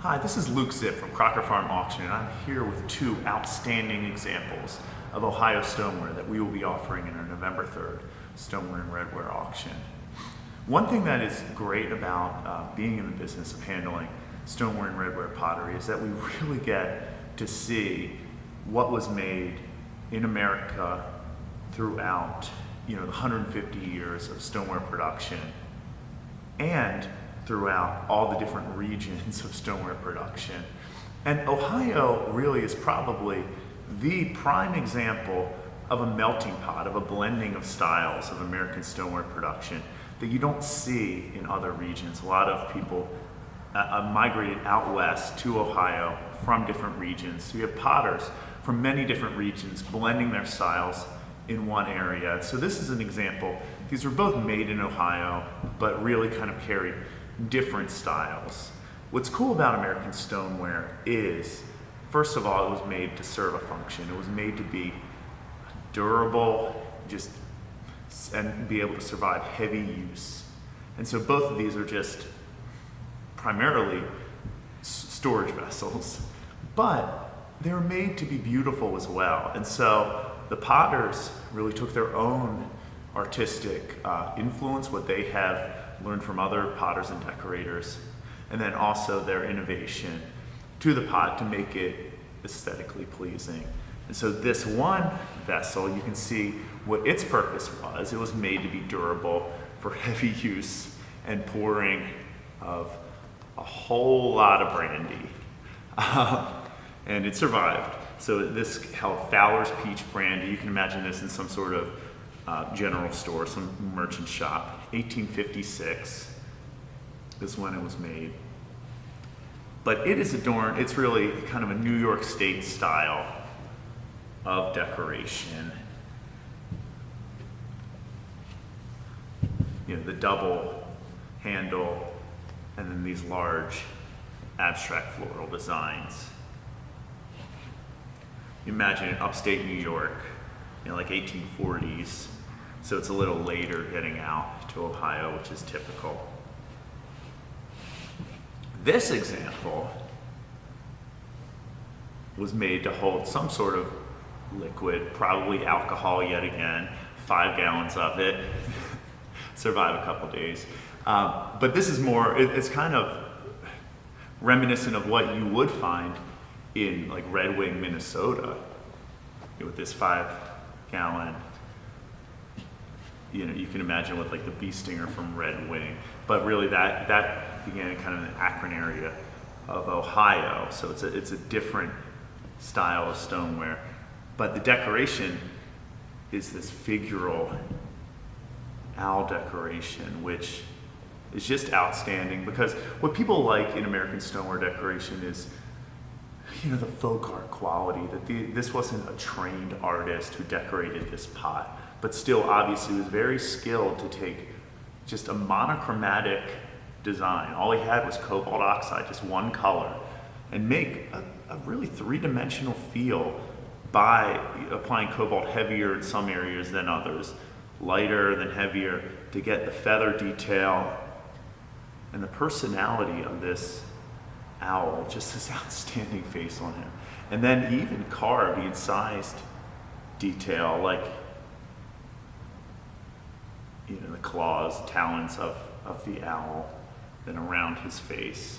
Hi, this is Luke Zip from Crocker Farm Auction, and I'm here with two outstanding examples of Ohio stoneware that we will be offering in our November 3rd Stoneware and Redware auction. One thing that is great about being in the business of handling stoneware and redware pottery is that we really get to see what was made in America throughout the 150 years of stoneware production and throughout all the different regions of stoneware production. And Ohio really is probably the prime example of a melting pot, of a blending of styles of American stoneware production that you don't see in other regions. A lot of people migrated out west to Ohio from different regions. So you have potters from many different regions blending their styles in one area. So this is an example. These were both made in Ohio, but really kind of carry different styles. What's cool about American stoneware is, first of all, it was made to serve a function. It was made to be durable, and be able to survive heavy use. And so both of these are just primarily storage vessels, but they're made to be beautiful as well. And so the potters really took their own artistic influence, what they have learned from other potters and decorators, and then also their innovation to the pot to make it aesthetically pleasing. And so this one vessel, you can see what its purpose was. It was made to be durable for heavy use and pouring of a whole lot of brandy. And it survived. So this held Fowler's Peach Brandy. You can imagine this in some sort of general store, some merchant shop. 1856 is when it was made. But it is adorned, it's really kind of a New York State style of decoration. The double handle and then these large abstract floral designs. Imagine in upstate New York, like 1840s. So it's a little later getting out to Ohio, which is typical. This example was made to hold some sort of liquid, probably alcohol yet again, 5 gallons of it, survive a couple days. But this is more, it's kind of reminiscent of what you would find in like Red Wing, Minnesota, with this 5-gallon. You can imagine with like the bee stinger from Red Wing, but really that began kind of in the Akron area of Ohio. So it's a different style of stoneware, but the decoration is this figural owl decoration, which is just outstanding because what people like in American stoneware decoration is the folk art quality, that this wasn't a trained artist who decorated this pot, but still obviously was very skilled to take just a monochromatic design. All he had was cobalt oxide, just one color, and make a really three-dimensional feel by applying cobalt heavier in some areas than others, lighter than heavier, to get the feather detail and the personality of this owl, just this outstanding face on him. And then he even carved the incised detail, like the claws, talons of the owl, then around his face.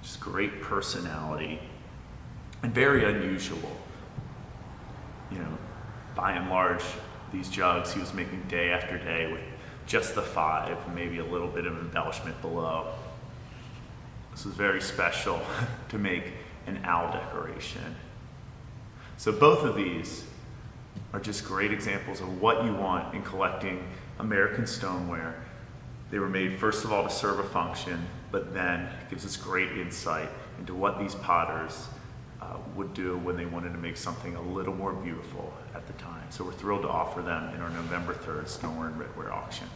Just great personality and very unusual. By and large, these jugs he was making day after day with just the 5, maybe a little bit of embellishment below. This was very special to make an owl decoration. So both of these are just great examples of what you want in collecting American stoneware. They were made, first of all, to serve a function, but then it gives us great insight into what these potters would do when they wanted to make something a little more beautiful at the time. So we're thrilled to offer them in our November 3rd Stoneware and Redware auction.